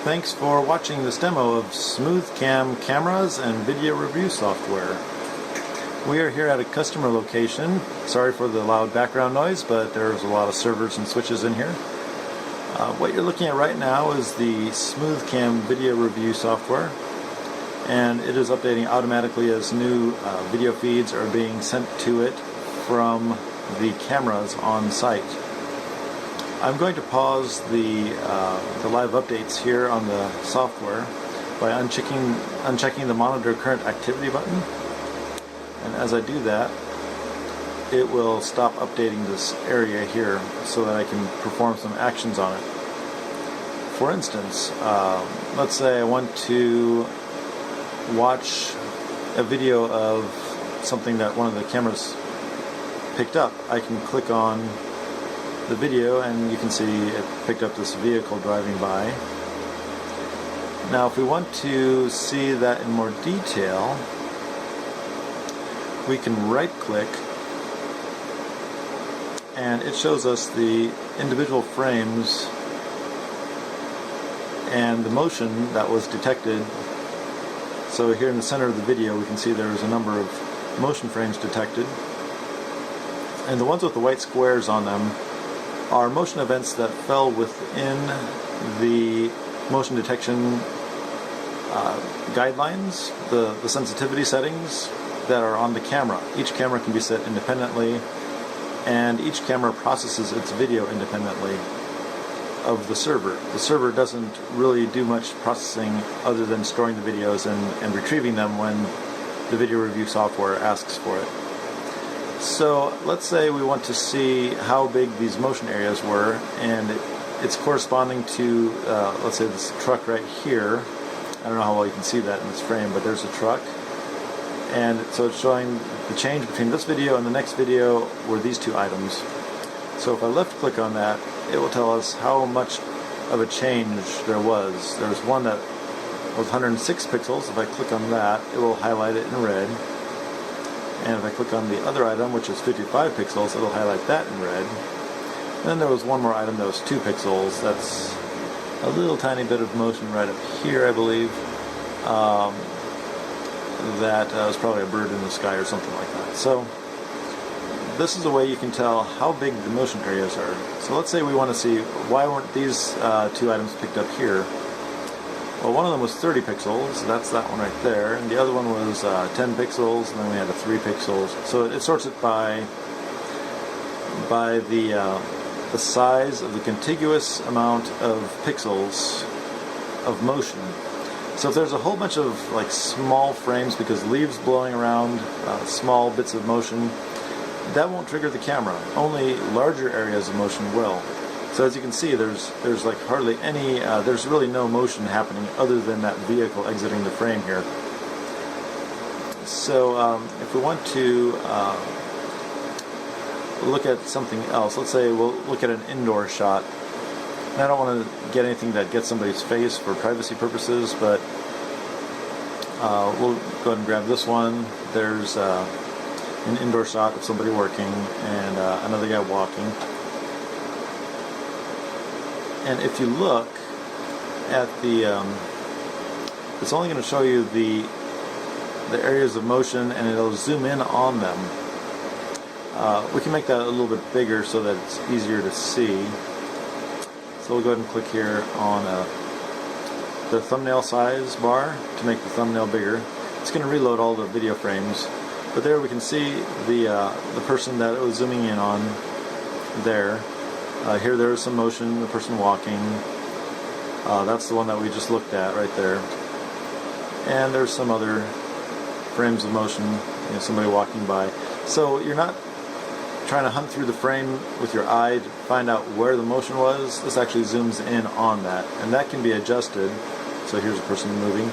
Thanks for watching this demo of Smoothcam cameras and video review software. We are here at a customer location. Sorry for the loud background noise, but there's a lot of servers and switches in here. What you're looking at right now is the Smoothcam video review software, and it is updating automatically as new video feeds are being sent to it from the cameras on site. I'm going to pause the live updates here on the software by unchecking the monitor current activity button, and as I do that, it will stop updating this area here so that I can perform some actions on it. For instance, let's say I want to watch a video of something that one of the cameras picked up. I can click on the video and you can see it picked up this vehicle driving by. Now if we want to see that in more detail, we can right click and it shows us the individual frames and the motion that was detected. So here in the center of the video we can see there's a number of motion frames detected, and the ones with the white squares on them are motion events that fell within the motion detection guidelines, the sensitivity settings that are on the camera. Each camera can be set independently, and each camera processes its video independently of the server. The server doesn't really do much processing other than storing the videos and retrieving them when the video review software asks for it. So let's say we want to see how big these motion areas were, and it's corresponding to, let's say this truck right here. I don't know how well you can see that in this frame, but there's a truck. And so it's showing the change between this video and the next video were these two items. So if I left click on that, it will tell us how much of a change there was. There was one that was 106 pixels. If I click on that, it will highlight it in red. And if I click on the other item, which is 55 pixels, it'll highlight that in red. And then there was one more item that was 2 pixels. That's a little tiny bit of motion right up here, I believe. That was probably a bird in the sky or something like that. So this is a way you can tell how big the motion areas are. So let's say we want to see why weren't these two items picked up here. Well, one of them was 30 pixels, that's that one right there, and the other one was 10 pixels, and then we had a 3 pixels. So it sorts it by the size of the contiguous amount of pixels of motion. So if there's a whole bunch of like small frames because leaves blowing around, small bits of motion, that won't trigger the camera. Only larger areas of motion will. So as you can see, there's like hardly any, there's really no motion happening other than that vehicle exiting the frame here. So if we want to look at something else, let's say we'll look at an indoor shot. And I don't want to get anything that gets somebody's face for privacy purposes, but we'll go ahead and grab this one. There's an indoor shot of somebody working and another guy walking. And if you look at the, it's only going to show you the areas of motion, and it'll zoom in on them. We can make that a little bit bigger so that it's easier to see. So we'll go ahead and click here on the thumbnail size bar to make the thumbnail bigger. It's going to reload all the video frames, but there we can see the person that it was zooming in on there. Here there is some motion, the person walking. That's the one that we just looked at right there. And there's some other frames of motion, somebody walking by. So you're not trying to hunt through the frame with your eye to find out where the motion was. This actually zooms in on that, and that can be adjusted. So here's a person moving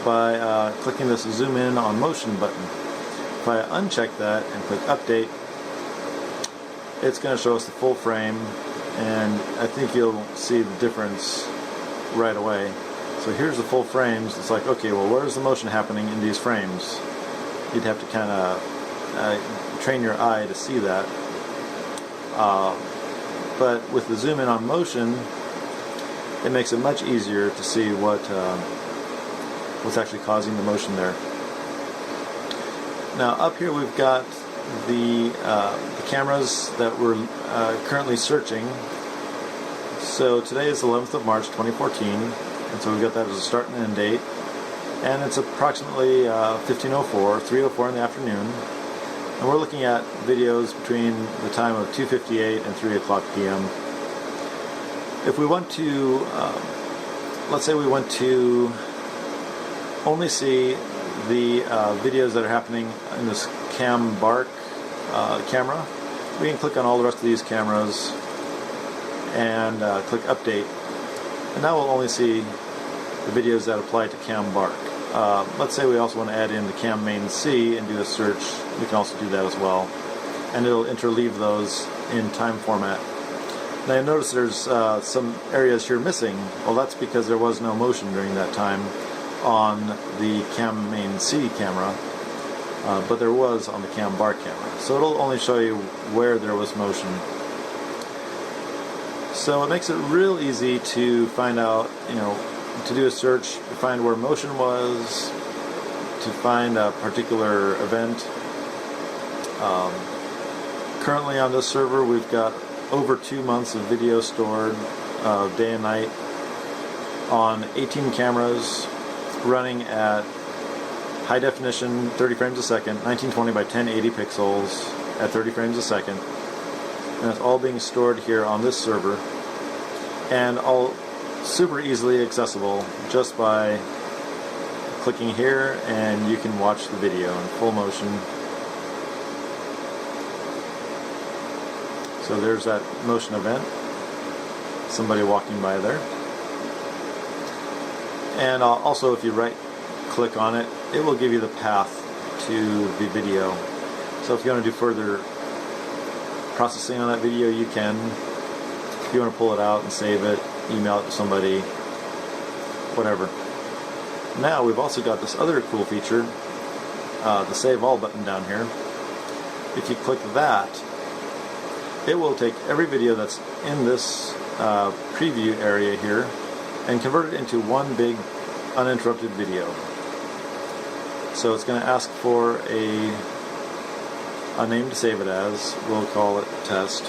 by clicking this zoom in on motion button. If I uncheck that and click update, it's going to show us the full frame, and I think you'll see the difference right away. So here's the full frames. It's like, okay, well, where's the motion happening in these frames? You'd have to kind of train your eye to see that. But with the zoom in on motion, it makes it much easier to see what's actually causing the motion there. Now up here we've got the cameras that we're currently searching. So today is the 11th of March 2014, and so we've got that as a start and end date, and it's approximately 3:04 in the afternoon, and we're looking at videos between the time of 2:58 and 3 o'clock p.m. If we want to, let's say we want to only see the videos that are happening in this Cam Bark camera, we can click on all the rest of these cameras and click Update, and now we'll only see the videos that apply to Cam Bark. Let's say we also want to add in the Cam Main C and do a search. We can also do that as well, and it'll interleave those in time format. Now you notice there's some areas here missing. Well, that's because there was no motion during that time on the Cam Main C camera, but there was on the Cam Bark camera. So it'll only show you where there was motion. So it makes it real easy to find out, to do a search, to find where motion was, to find a particular event. Currently on this server we've got over 2 months of video stored day and night on 18 cameras running at high definition 30 frames a second, 1920 by 1080 pixels at 30 frames a second. And it's all being stored here on this server, and all super easily accessible just by clicking here, and you can watch the video in full motion. So there's that motion event, somebody walking by there. And also if you right click on it, it will give you the path to the video. So if you want to do further processing on that video, you can. If you want to pull it out and save it, email it to somebody, whatever. Now we've also got this other cool feature, the Save All button down here. If you click that, it will take every video that's in this preview area here and convert it into one big uninterrupted video. So it's going to ask for a name to save it as. We'll call it Test.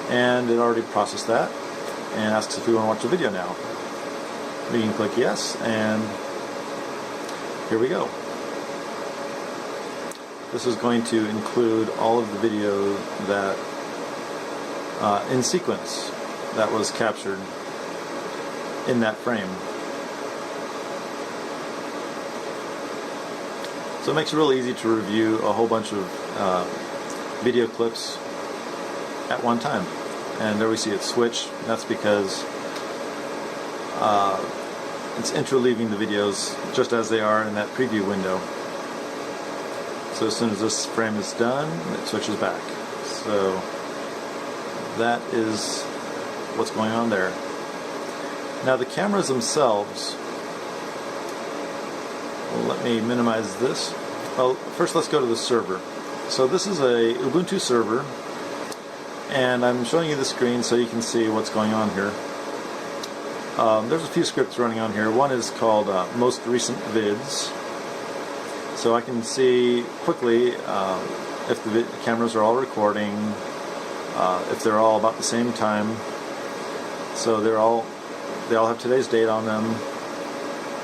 And it already processed that and asks if we want to watch the video now. We can click yes, and here we go. This is going to include all of the video that in sequence that was captured in that frame. So it makes it real easy to review a whole bunch of video clips at one time. And there we see it switch. That's because it's interleaving the videos just as they are in that preview window. So as soon as this frame is done, it switches back. So that is what's going on there. Now the cameras themselves, well, let me minimize this. Well, first let's go to the server. So this is a Ubuntu server, and I'm showing you the screen so you can see what's going on here. There's a few scripts running on here. One is called Most Recent Vids. So I can see quickly if the cameras are all recording, if they're all about the same time. So they all have today's date on them.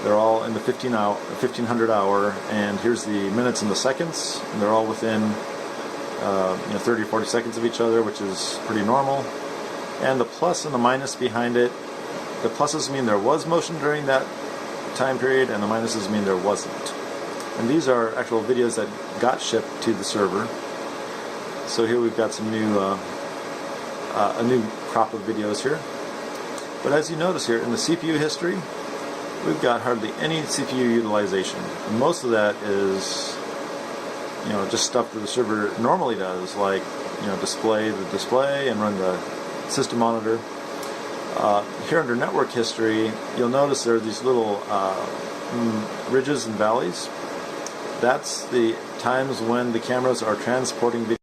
They're all in the 1500 hour, and here's the minutes and the seconds, and they're all within 30 or 40 seconds of each other, which is pretty normal. And the plus and the minus behind it, the pluses mean there was motion during that time period, and the minuses mean there wasn't. And these are actual videos that got shipped to the server. So here we've got some new, a new crop of videos here. But as you notice here in the CPU history, we've got hardly any CPU utilization. And most of that is, just stuff that the server normally does, like, display the display and run the system monitor. Here under network history, you'll notice there are these little ridges and valleys. That's the times when the cameras are transporting video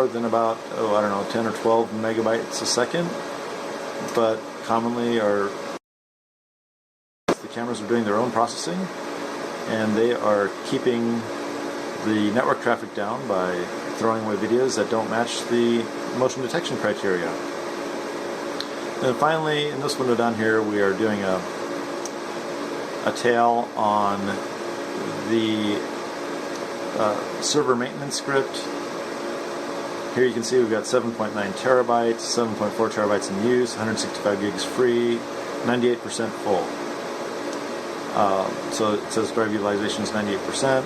than about, I don't know, 10 or 12 megabytes a second, but commonly the cameras are doing their own processing, and they are keeping the network traffic down by throwing away videos that don't match the motion detection criteria. And finally, in this window down here, we are doing a tale on the server maintenance script. Here you can see we've got 7.9 terabytes, 7.4 terabytes in use, 165 gigs free, 98% full. So it says drive utilization is 98%,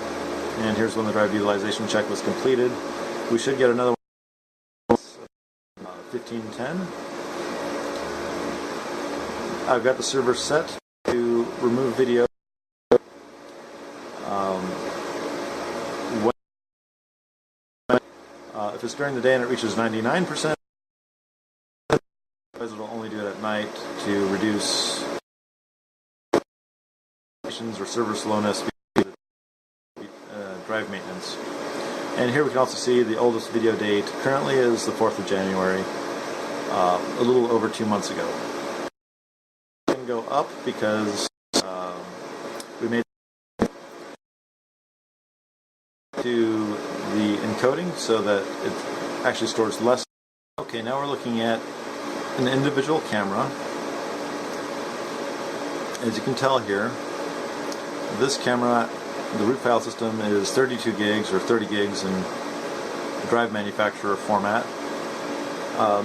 and here's when the drive utilization check was completed. We should get another one, 1510. I've got the server set to remove video. If it's during the day and it reaches 99%, it'll only do it at night to reduce or server slowness, drive maintenance. And here we can also see the oldest video date currently is the 4th of January, a little over 2 months ago. We can go up because we made to the encoding so that it actually stores less. Okay, now we're looking at an individual camera. As you can tell here, this camera, the root file system is 32 gigs or 30 gigs in drive manufacturer format.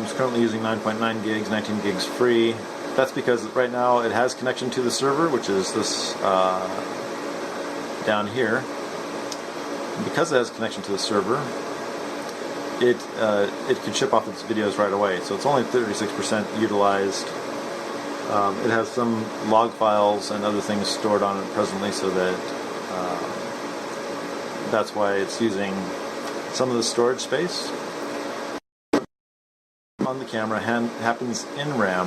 It's currently using 9.9 gigs, 19 gigs free. That's because right now it has connection to the server, which is this down here. Because it has connection to the server, it can ship off its videos right away. So it's only 36% utilized. It has some log files and other things stored on it presently, so that that's why it's using some of the storage space. On the camera happens in RAM,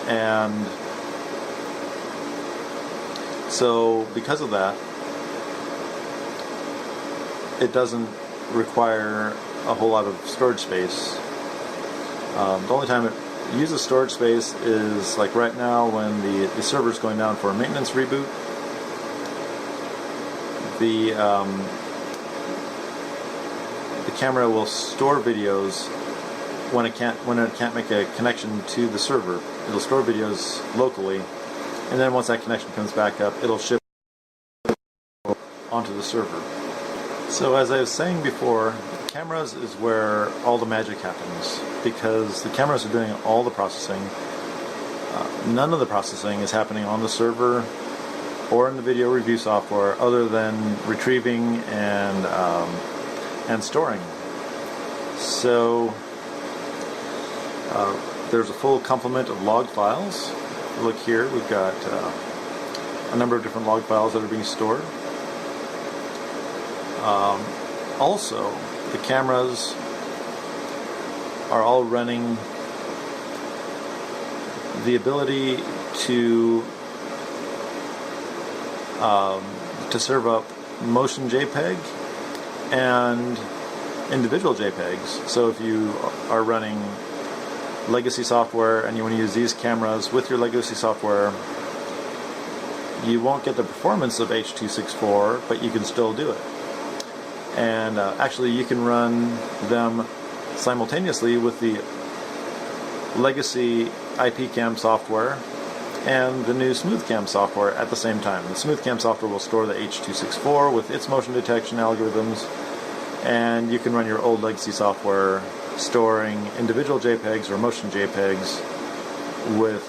and so because of that, it doesn't require a whole lot of storage space. The only time it uses storage space is like right now when the server's going down for a maintenance reboot. The camera will store videos when it can't make a connection to the server. It'll store videos locally, and then once that connection comes back up, it'll ship onto the server. So as I was saying before, cameras is where all the magic happens, because the cameras are doing all the processing. None of the processing is happening on the server or in the video review software, other than retrieving and storing. So there's a full complement of log files. Look here, we've got a number of different log files that are being stored. Also, the cameras are all running the ability to serve up motion JPEG and individual JPEGs. So if you are running legacy software and you want to use these cameras with your legacy software, you won't get the performance of H.264, but you can still do it. And actually you can run them simultaneously with the legacy IPCam software and the new Smoothcam software at the same time. The Smoothcam software will store the H.264 with its motion detection algorithms, and you can run your old legacy software storing individual JPEGs or motion JPEGs with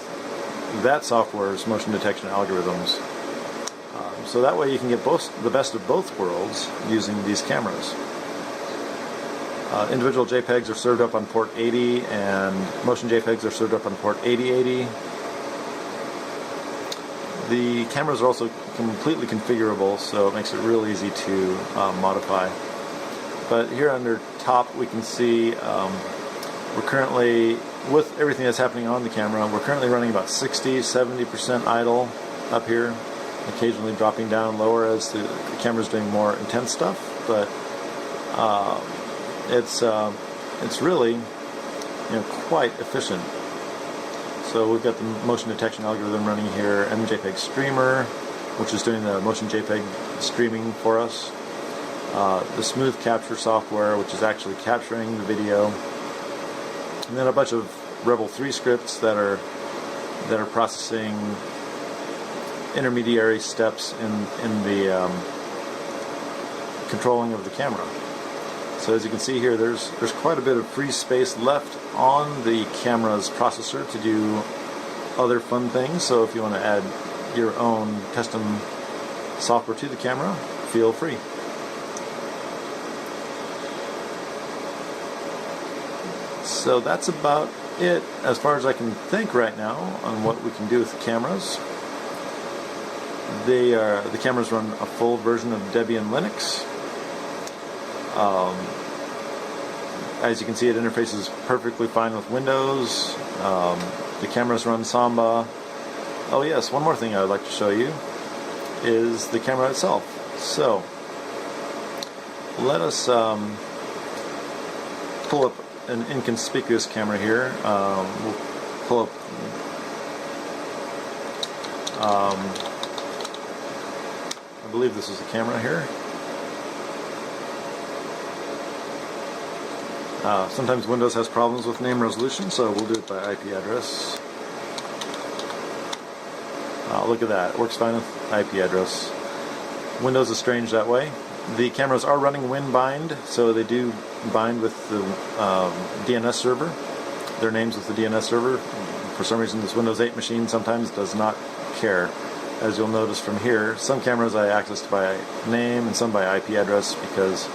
that software's motion detection algorithms. So that way you can get the best of both worlds using these cameras. Individual JPEGs are served up on port 80, and motion JPEGs are served up on port 8080. The cameras are also completely configurable, so it makes it real easy to modify. But here under top we can see we're currently, with everything that's happening on the camera, we're currently running about 60-70% idle up here, occasionally dropping down lower as the camera's doing more intense stuff. But it's really quite efficient. So we've got the motion detection algorithm running here, MJPEG Streamer, which is doing the motion JPEG streaming for us. The Smooth Capture software, which is actually capturing the video, and then a bunch of Rebel 3 scripts that are processing intermediary steps in the controlling of the camera. So as you can see here, there's quite a bit of free space left on the camera's processor to do other fun things. So if you want to add your own custom software to the camera, feel free. So that's about it as far as I can think right now on what we can do with the cameras. The cameras run a full version of Debian Linux. As you can see, it interfaces perfectly fine with Windows. The cameras run Samba. Oh yes, one more thing I would like to show you is the camera itself. So let us pull up an inconspicuous camera here. We'll pull up I believe this is the camera here. Sometimes Windows has problems with name resolution, so we'll do it by IP address. Look at that, it works fine with IP address. Windows is strange that way. The cameras are running WinBind, so they do bind with the DNS server, their names with the DNS server. For some reason this Windows 8 machine sometimes does not care. As you'll notice from here, some cameras I accessed by name and some by IP address because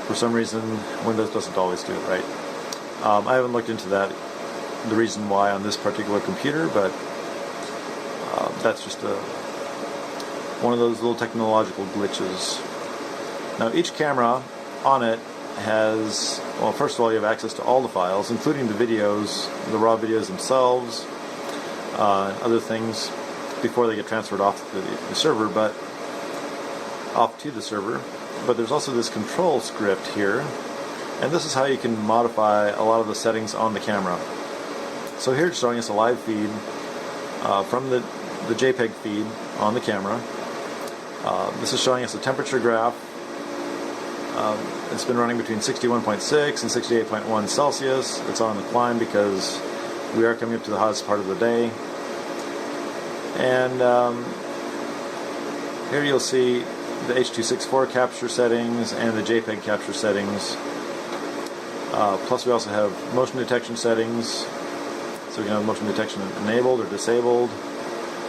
for some reason Windows doesn't always do it right. I haven't looked into that, the reason why on this particular computer, but that's just one of those little technological glitches. Now each camera on it has, well, first of all you have access to all the files, including the videos, the raw videos themselves, other things before they get transferred off the server, but off to the server. But there's also this control script here, and this is how you can modify a lot of the settings on the camera. So here it's showing us a live feed from the JPEG feed on the camera. This is showing us a temperature graph. It's been running between 61.6 and 68.1 Celsius. It's on the climb because we are coming up to the hottest part of the day. And here you'll see the H.264 capture settings and the JPEG capture settings. Plus we also have motion detection settings. So we can have motion detection enabled or disabled.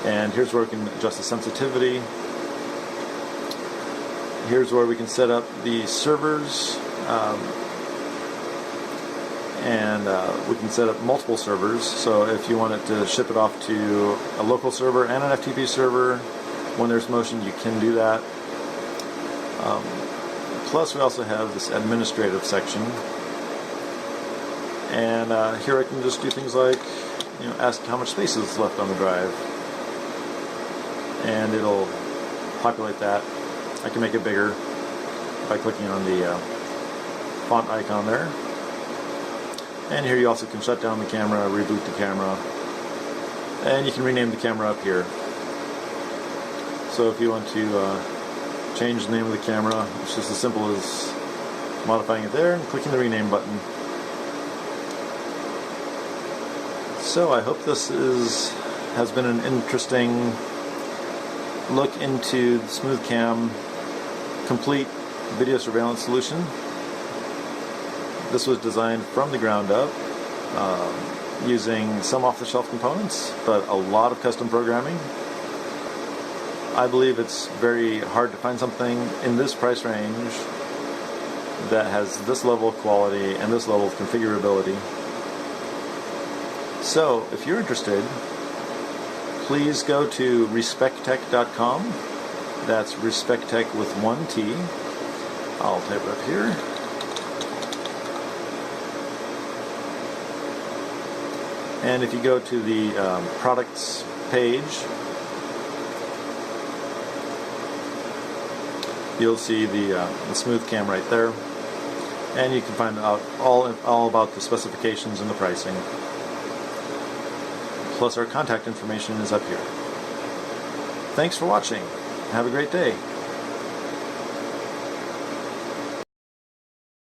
And here's where we can adjust the sensitivity. Here's where we can set up the servers, and we can set up multiple servers. So if you wanted to ship it off to a local server and an FTP server, when there's motion, you can do that. Plus we also have this administrative section, and here I can just do things like, ask how much space is left on the drive, and it'll populate that. I can make it bigger by clicking on the font icon there. And here you also can shut down the camera, reboot the camera, and you can rename the camera up here. So if you want to change the name of the camera, it's just as simple as modifying it there and clicking the rename button. So I hope this has been an interesting look into the Smoothcam complete video surveillance solution. This was designed from the ground up using some off-the-shelf components, but a lot of custom programming. I believe it's very hard to find something in this price range that has this level of quality and this level of configurability. So if you're interested, please go to respecttech.com. That's respecttech with one T. I'll type it up here. And if you go to the products page, you'll see the Smoothcam right there. and you can find out all about the specifications and the pricing. Plus our contact information is up here. Thanks for watching. Have a great day.